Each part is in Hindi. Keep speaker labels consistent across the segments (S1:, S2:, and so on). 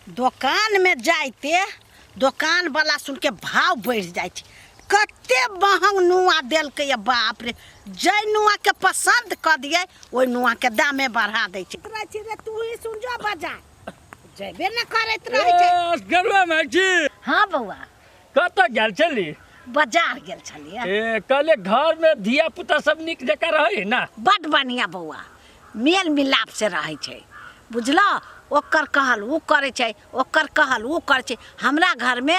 S1: दुकान में जाते दुकान वाला सुन के भाव बढ़ जाए कते महंग नुआ दिल के बाप रे जय नुआ के पसंद कर दिए ओई नुआ के दामे बढ़ा दे रे तू ही सुन जा बाजार जेबे न करत रहे छै
S2: गरवा में छी।
S1: हां बउआ
S2: कत गेल छली?
S1: बाजार गेल छलिए।
S2: ए कले घर में धिया पुता सब निक जका रहे ना?
S1: बड बढ़िया बउआ मेल मिलाप से रहे छै बुझलो ओकर कहल उ करे छै ओकर कहल उ करे छै हमरा घर में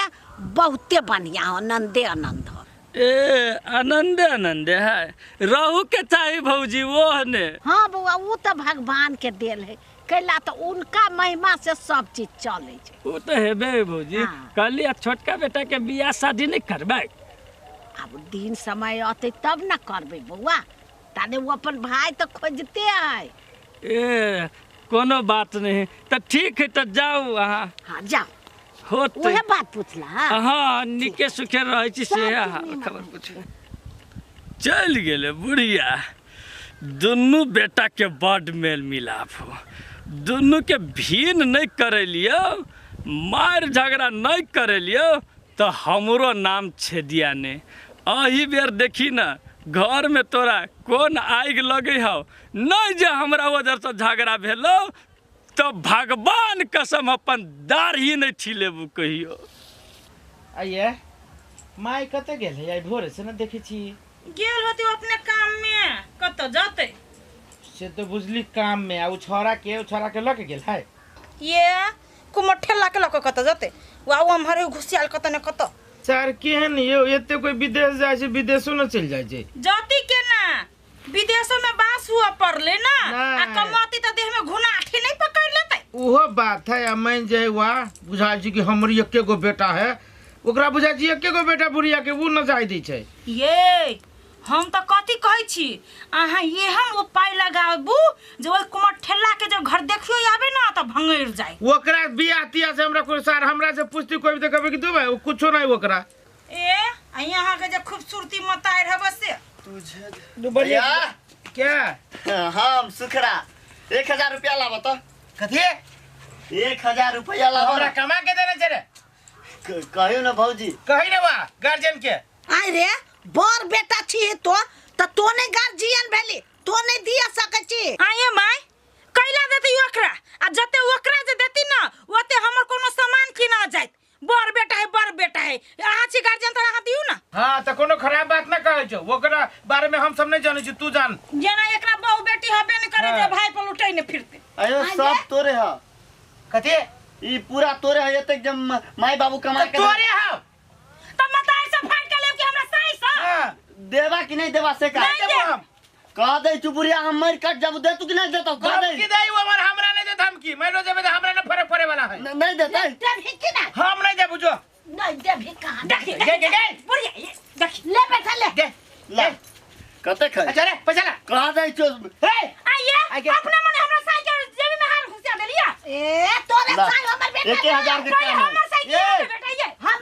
S1: बहुते बढ़िया आनंदे आनंद हो।
S2: ए आनंदे आनंदे है रहू के चाही भौजी वो ने।
S1: हाँ बउआ वो तो भगवान के देल है कैला तो उनका महिमा से सब चीज चले छै।
S2: वो तो हेबे भौजी।
S1: हाँ।
S2: कहली छोटका बेटा के बियाह शादी नहीं करबै?
S1: अब दिन समय आते तब न करबे बउआ ताने वो अपन भाई तो खोजते है।
S2: ए कोनो बात नहीं तो ठीक है तो जाओ अहाँ।
S1: हाँ जाओ
S2: होते
S1: वह बात पूछला।
S2: हाँ निके सुखे रहे छी से खबर पूछ चल गेले बुढ़िया। दुनू बेटा के बड मेल मिलाप हो दुनू के भीन नहीं करे लियो मार झगड़ा नहीं करे लियो तो हमरो नाम छेदिया ने। अही बेर देखी ना घर में तोरा कौन आग लगे हो नहीं जे हमरा वजह से झगड़ा भेलो तो भगवान कसम अपन दाढ़ी नहीं छिलेबू कहियो।
S3: आइए माई कते गेल है आई भोरे से न देखे छी।
S4: गेल होती अपने काम में कत जाते
S3: से तो बुझली काम में आ छोरा के लके गेल है।
S4: ये कुमर ठेला के लक कत जाते वाउ हमरे घुसियाल कत न कत
S3: सर केहन यो एते कोई विदेश जाय छै विदेशो न चल जाय छै।
S4: जाति के ना विदेशों में बास हुआ पड़ले ना आ
S3: नहीं।
S4: कमाती तो देह में घुना आठी नहीं पकड़ लेते।
S3: उहो बात है मैं जे हुआ बुझाय छी कि हमर एके गो बेटा है ओकरा बुझाय छी एके गो बेटा बुढ़िया के वो न जाय दै छै।
S4: ये हम तो कथी कहै छी अहाँ ये हम उपाय लगाबू जे ओइ कुमर ठेला के जब घर देखियो आबे ना तो भंगेर जाए।
S3: ओकरा बियाह तिया से हमरा कोई सर हमरा से पूछती कोई तो कहबे कि दू भाई कुछो नहीं ओकरा।
S4: ए यहाँ के जो खूबसूरती मताएर है से
S3: दू बढ़िया क्या
S5: हम सुखड़ा 1000 रुपया लाबो तो।
S3: कथी
S5: 1000 रुपया लाबो
S3: हमरा कमा के देने छै रे
S5: कहियो ना भौजी
S3: कहि ने बा गार्जियन के
S1: आई रे बर बेटा छी तो तोने गार्जियन भेली तोने दिया सके छी।
S4: आये माय कैला देती ओकरा आ जते ओकरा जे देती ना ओते हमर कोनो सामान किना जाइत बर बेटा है अहाँ छी गार्जियन तो अहाँ दियौ ना।
S3: हां त कोनो खराब बात ना कहै छौ ओकरा बारे में हम सब नहीं जानै छी तू जान।
S4: जेना एकरा बहु बेटी हबे न करे जे भाई पर लुटै न फिरते।
S5: अयो सब तोरे ह
S3: कथी
S5: ई पूरा तोरे है एते जब माई बाबू कमा के
S3: तोरे ह
S4: त मतार से फाड़ के लेब कि हमरा सही सा
S3: हां
S5: देवा कि नहीं देवा से का
S4: नहीं दे।
S3: हम
S5: कह दे चुपुरिया हम मर कट जब दे तू कि नहीं देतो कह दे
S3: धमकी दे वो हमर हमरा नहीं दे धमकी मैं रो जेबे हमरा न फरक पड़े वाला है
S5: नहीं देता
S1: देभी कि ना
S3: हम नहीं दे बुझो
S1: नहीं देभी कहां
S4: देखी
S3: गे
S4: बुढ़िया ये देख
S1: ले बेटा ले
S3: दे
S5: ला कते खाई
S3: अच्छा रे पैसा ला
S5: कह दे चो
S3: हे
S4: आइए अपने मने हमरा साइकिल जेबी में हार घुसा देलिया।
S1: ए तोरे
S5: ला।
S1: साल हमर बेटा
S5: 1000 के
S4: भाई
S5: काम
S4: हमर
S5: है
S4: साइकिल बेटा ये
S1: हम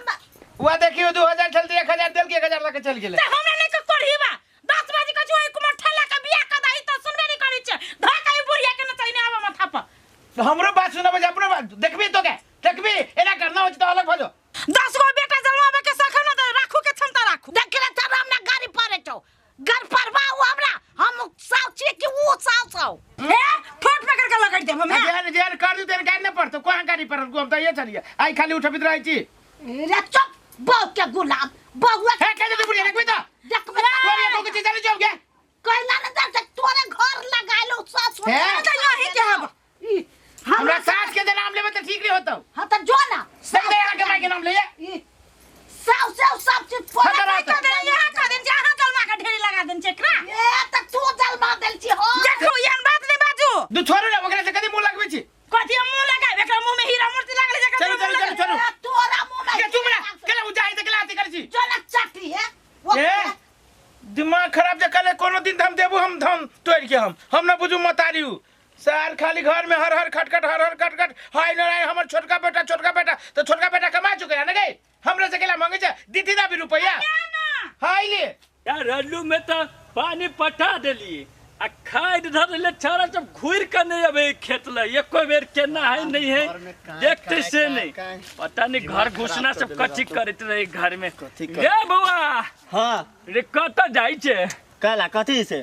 S3: वो देखियो 2000 चलती 1000 देल के 1000 लाके चल गेले
S4: त हमरा नहीं क करहीबा 10 बजे का जो कुमार ठेला का बियाह का दाई तो सुनबे नहीं करी छे धकाई बुढ़िया के न चाहिए आवा माथा पर
S3: हमरो बात सुनबे अपनो बात देखबी तो के देखबी एना करना हो तो अलग भजो
S4: 10 गो बेटा जन्माबे के सखो न त राखू के क्षमता राखू।
S1: देख रे तब हमरा गाड़ी परे छौ घर परवा हमरा हम साव छी कि वो साव
S4: ए ठोट पकड़ के लगड़ देब हमें
S3: जेहन कर दू तेन गाड़ी न पड़तो कोहा गाड़ी पर हम तो ये चलिए आई खाली उठबित रही छी
S1: रे चुप बहुत के गुलाम बहुआ
S3: हे के दे बुढ़िया देखबी तो
S1: देख बेटा
S3: तोरे को के चली जाओ के
S1: कहला न जा तोरे घर लगाइलो सास
S3: हे?
S4: त यही के हब
S3: हमरा सास के नाम लेबे त ठीक रे होतो
S1: हां त जो ना
S3: सही दे के माई के नाम ले
S1: सब चीज
S3: हाँ,
S1: फोड़ा
S3: तो
S4: तो दे यहाँ का दिन जहां जलमा का ढेरी लगा दिन चेकरा
S1: ए त तू जलमा देल छी हो
S4: देखो यान बात नहीं बाजू
S3: दू छोरू ना ओकरा से कदी मुंह लगबे छी
S4: कथि मुंह लगा एकरा मुंह में हीरा मोती लागले जकर
S3: चलो चलो
S1: तोरा मुंह
S3: के चुप ना केला उजाई दे केला कर छी
S1: जो ना चाटी है
S3: ए दिमाग खराब जे कले कोनो दिन हम देबू हम धम तोड़ के हम ना बुझू मतारियू सार खाली घर में हर हर खटखट हाय लड़ाई हमर छोटका बेटा तो छोटका बेटा कमा चुके है ना गई हमरे से केला मांगे छ दीदी ना भी रुपया हाय ले
S2: यार रल्लू में तो पानी पटा देली आ खाद धर ले छाड़ा सब घूर के नहीं अबे खेत ले एको बेर केना है नहीं है देखते से नहीं पता नहीं घर घुसना सब कथी करत रहे घर में गे बउआ
S5: हां
S2: रे कत जाई छे
S5: कहला कथी से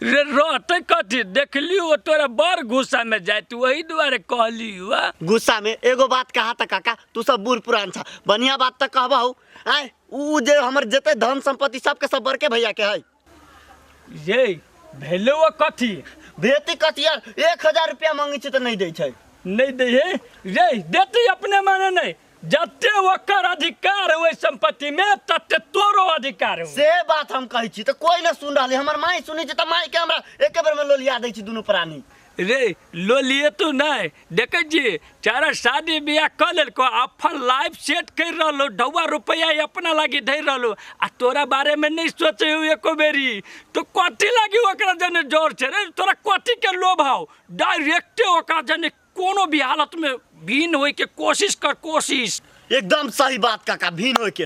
S2: रे रहते कथी देखली वो तोरा बड़ गुस्सा में जाए तू वही दुआरे कहली हुआ
S5: गुस्सा में एगो बात कहा था काका तू सब बूढ़ पुरान था बढ़िया बात तक कहबहु आय ऊ जे हमर जते धन संपत्ति सब के सब बड़के भैया के है
S2: ये भेलो वो कथी
S5: बेटी कतिया 1000 रुपया मांगी छ त नहीं दै छै
S2: नहीं दे रे देती अपने माने नहीं जते ओकर अधिकार है ओइ संपत्ति में तते तोरो अधिकार है
S5: से बात हम कहै छी त कोई न सुन रहले हमर माई सुनै छै त माई के हमरा एके बेर में लोलिया दै छी दुनु प्राणी
S2: रे लो लिए तू नहीं देखे जी चारा शादी ब्याह कर लेल को अपन लाइफ सेट कर रहलो ढौआ रुपया अपना लागी धर रहलो आ तोरा बारे में नहीं सोचे हो एको बेरी तो कथी लागी ओकरा जने जोर छे रे तोरा कथी के लोभ हाउ डायरेक्ट ओकरा जने कोनो भी हालत में भीन होय के कोशिश कर कोशिश
S5: एकदम सही बात काका भीन होय के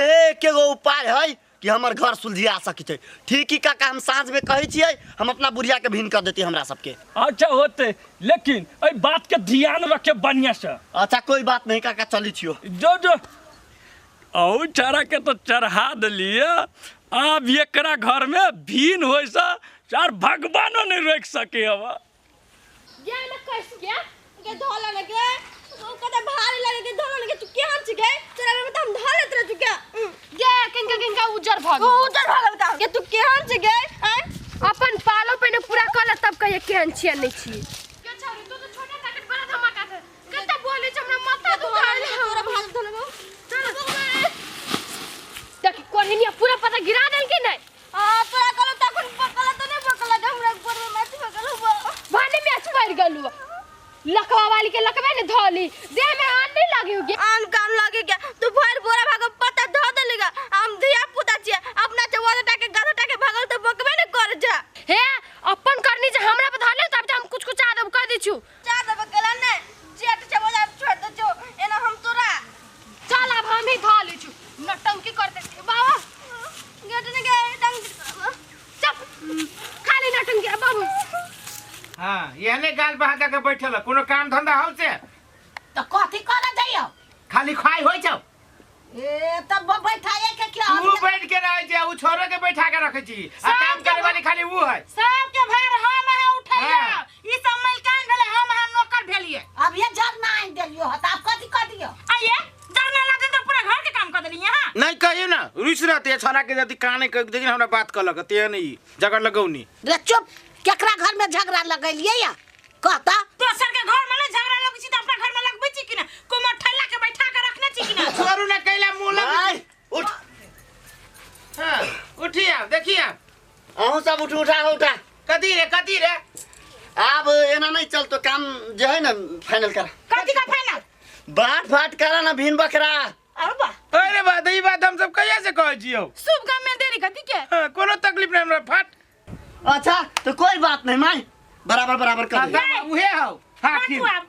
S5: एक एगो उपाय है कि हमर घर सुलझिया सकै छै ठीक ही काका हम साँझ में कहै छियै हम अपना बुढ़िया के भीन कर देती हमरा सबके
S2: अच्छा होते लेकिन ए बात के ध्यान रखे बढ़िया से
S5: अच्छा कोई बात नहीं काका चली छियो
S2: जो औ चारा के तो चढ़ा दिलिए अब एकरा घर में भीन होय सा चार भगवानो नहीं रोक सके अब
S6: ये ना कैस गया के धोला लगे ओ कते भारी लगे के धोला लगे तू केहन छ गे तोरा में त हम धोलत रह चुका गे किनका उजर भाग उजर भागल का के तू केहन छ गे
S7: अपन पालो पे ने पूरा कल तब कहिए केहन छिए नहीं छिए
S6: के छौरी तू तो छोटा टाकट बड़ा धमाका थे कते बोले छ हमरा माथा दुखाइल तोरा भाग धोलबो चल
S7: देख कोनिया पूरा पता गिरा देल कि नहीं
S6: तोरा कल तखन पकला त नहीं पकला हमरा ऊपर में मैच पकल हो
S7: भाने में अच्छ पड़ गलु लकवा वाली के लकवे ने धोली देह में आन नहीं लगी होगी
S6: आन काम लगे क्या तू भर बोरा भाग पता धो देलेगा हम धिया पुता छिए अपना चवादा टाके गाधा टाके भागल त बकबे न कर जा
S7: हे अपन करनी जे हमरा पे धोले तब हम कुछ आ देब कह दै छु
S6: जा देब केला ने जेट चवादा छोड़ दे जो एना हम तोरा
S7: चल अब हम ही धो ले छु नटंकी करते बाबा
S6: गेट ने गे डंग
S7: चुप खाली नटंकी बाबू
S3: हां येने गाल बहा के बैठल कोनो काम धंधा हो से
S1: तो कथी करे जाइयो
S3: खाली खाई होय छ
S1: ए तब बैठाए के क्या
S3: तू बैठ के रह जा उ छोरो के बैठा के रखे छी आ काम करे वाली खाली उ है
S4: सब के भार हम है उठाइया
S3: हाँ।
S4: ई सब मलकान भेले हम नौकर भेलिए
S1: अब ये जर ना आई देलियो ह त आप कथी कर दियो
S4: आइए जरना लगे तो पूरा घर के काम कर देली यहां
S3: नहीं कहियो ना रुस रहते छोरा के यदि काने कह देखिन हमरा बात कहलक ते नहीं जगड़ लगौनी
S1: रे चुप केकरा घर में झगड़ा लगैलिए या कहता
S4: दोसर के घर में ना झगड़ा लगे छी त अपना घर में लगबै छी कि ना कोमर ठल्ला के बैठा के रखने छी कि ना
S3: छोरू ने कैला मुंह लग
S5: आय उठ
S3: हां उठिया देखिया
S5: अहू सब उठा
S3: कदी रे
S5: अब एना नहीं चल तो काम जो है ना फाइनल कर
S4: कथी का फाइनल
S5: बाट करा ना भीन बकरा
S4: अरे बा
S3: अरे बात ई बात हम सब कहिया से कहै छियो
S4: शुभ काम में देरी कथी के
S3: हाँ, कोनो तकलीफ नहीं हमरा फट
S5: अच्छा तो कोई बात नहीं माई बराबर कर दे
S3: उहे हो हां
S4: तू अब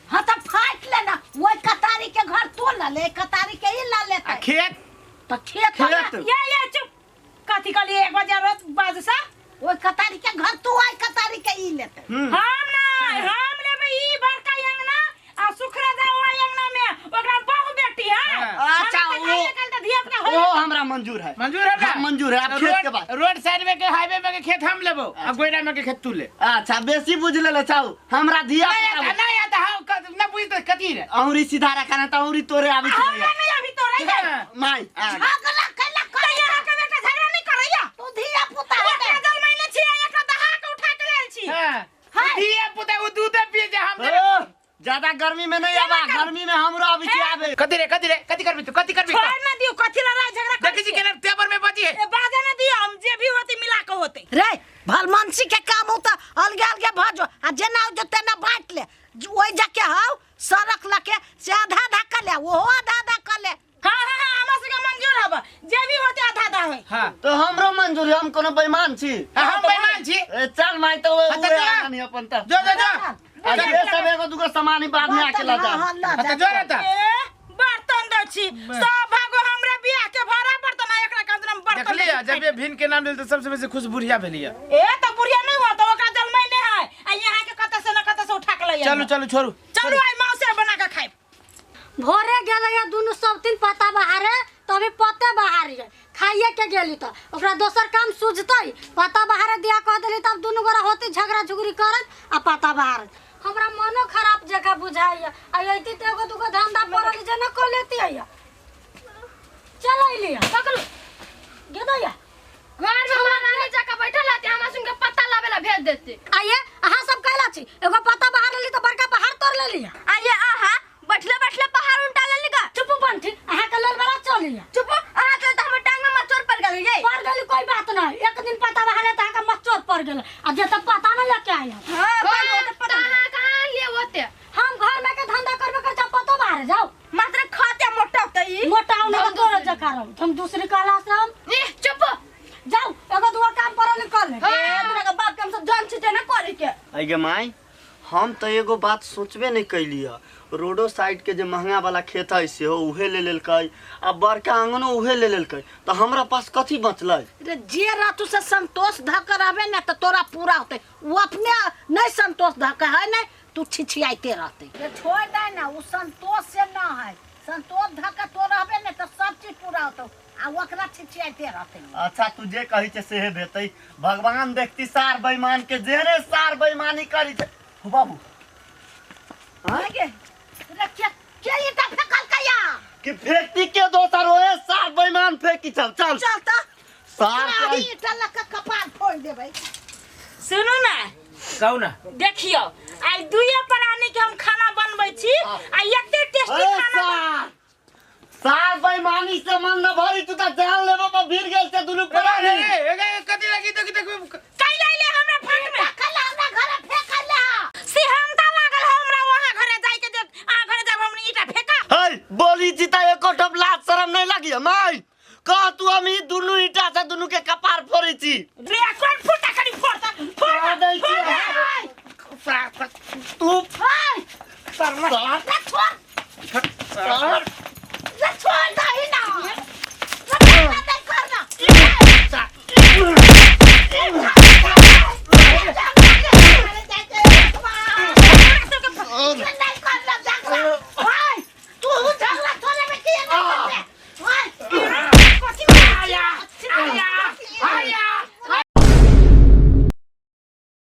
S1: हां त फाट लेना वो कतारी के घर तो ला ले कतारी के ही ला लेता
S3: खेत
S1: तो खेत है ना।
S4: या चुप कथी का लिए 1 बजे रात बाजसा
S1: वो कतारी के घर तू आई कतारी के ही लेते
S4: हम लेबे ई बड़का अंगना आ सुखरा जाओ अंगना में ओकरा बहु बेटी है
S5: अच्छा वो हमरा मंजूर है
S3: मंजूर है ना
S5: हाँ, मंजूर है आप खेत के बाद
S3: रोड साइड में के हाईवे में के खेत हम लेबो आ गोइरा में के खेत तू ले
S5: अच्छा बेसी बुझ ले चाहू हमरा दिया
S3: नहीं आता हां ना बुझ तो कती रे
S5: औरी सीधा रखना त औरी तोरे आबी
S4: हम नहीं अभी तो रह गए
S5: माई
S1: झगड़ा कैला कर
S4: यहाँ के बेटा झगड़ा नहीं करैया
S1: तू धिया पुता
S4: एक जल महीने छी एक दहा के उठा के लेल छी
S3: हां दिए पुता वो दूध पिए जे हम
S5: ज्यादा गर्मी में नहीं आवा गर्मी में हमरा अभी आवे
S3: कती रे कती करबी तू कती करबी
S4: छोड़ ना दियो कथी लड़ा झगड़ा कर
S3: देखी जी केना पेपर में बची है
S4: बाजा ना दियो हम जे भी होती मिला के होते
S1: रे भलमानसी के काम होता अलगे भजो आ जेना जो तेना बांट ले ओइ जाके हाउ सड़क लके से आधा कर ले वो आधा कर ले
S4: हां हमरा से मंजूर हबा जे भी होते आधा होय
S3: हां
S5: तो हमरो मंजूर है हम कोनो बेईमान छी
S3: हम बेईमान छी
S5: चल माई तो नहीं अपन त
S3: जो
S5: अरे ये सब एगो दुगो सामान ही बाद में आके ला जा
S3: अच्छा जो रहता
S4: बर्तन दो छी सब भागो हमरा बियाह के भाड़ा बर्तन एकरा काम
S3: देख लिया जब ये भिन के नाम लेल तो सबसे बेसी खुश बुढ़िया भेलिया
S4: ए तो बुढ़िया नहीं हुआ
S3: चलो चलो छोड़ू
S4: चलो आई मौसे बना के खाए
S8: भोरे गेलै दुनू सब दिन पता बहारे तभी पते बहारी खाइए के गेली तो ओकरा दोसर काम सूझतै पता बहारे दिया कह देली तब दुनू गोरा होती झगड़ा झुगड़ी करत आ पता बहार हमरा मनो खराब जगह बुझाइया आइती तो एगो दुगो धंधा पड़ल जे न कर लेती है चल अइली पकड़ गे दैया
S7: घर में महारानी जाके बैठल रहते हमरा सुन के पता लावेला भेज देते
S8: आइए अहाँ सब कहला छी एगो पता बहार लेली तो बड़का पहाड़ तोड़ लेली
S6: आइए आहा बैठले बैठले पहाड़ उल्टा ले लिगा
S8: चुप बंठी अहाँ के लेल बड़ा चलिया
S6: चुप आहा के तो हमर टांग में मचोर पड़ गेल ये
S8: पड़ गेली कोई बात नहीं एक दिन पता बहारे त अहाँ के मचोर पड़ गेल आ जे तक पता न लेके आइला
S6: हां
S7: कहां लिए होते
S8: हम घर में के धंधा करबे कर जा पतो बाहर जाओ
S6: मात्र खाते मोटा तई
S8: मोटा होने का तोरे जका रहो हम दूसरी क्लास हम
S7: चुप
S8: जाओ एगो दुगो काम पर निकल ले
S6: ए तोरा के बाप के हम सब जान छिटे ना करे के
S5: आइगे माई हम तो एगो बात सोचबे नहीं कैली रोडो साइड के जो महंगा वाला खेत है से उहे ले लेलकै आ बड़का आंगनो उहे ले लेलकै तो हमरा पास कथी बचलै
S1: रे जे रातू से संतोष धक रहबे ना तो तोरा पूरा होते वो अपने नहीं संतोष धक है नहीं तू छिछियाते रहते रे छोड़ दे ना वो संतोष से ना है संतोष धक तो रहबे ना तो सब चीज पूरा होतो आ ओकरा छिछियाते रहते
S5: अच्छा तू जे कही छे सेहे भेतै भगवान देखती सार बेईमान के जेने सार बेईमानी करी छे हो बाबू
S1: आगे रे क्या ये तक फेकल कया
S5: कि फेंकती के दोसर होए सार बेईमान फेंकी चल चल
S1: चल त
S5: सार
S1: अभी
S5: के
S1: इटला का कपार फोड़ देबै
S4: सुनू ना
S3: कहू ना
S4: देखियो आई दुइये प्राणी के हम खाना बनबै छी आ एते टेस्टी
S5: ए
S4: खाना
S5: सार सार बेईमानी से मन न भरी तू त जान लेबो पर भीड़ गेल से दुनु प्राणी
S3: कथी लगी तो
S4: काई लाइले हमरा फाट में
S1: कल हमरा घरे फेकल
S4: सिहमता लागल हमरा वहां घरे जाय के आ घरे जब हमनी ईटा फेका
S5: हे बोली जीता एको ठप लाज शरम नहीं लगी माई कह तू हम ई दुनु ईटा से दुनु के कपार फोड़ी छी
S4: रे कोन फुटा करी फोड़ता
S5: फोड़ दै छी तू
S1: हाय
S5: सार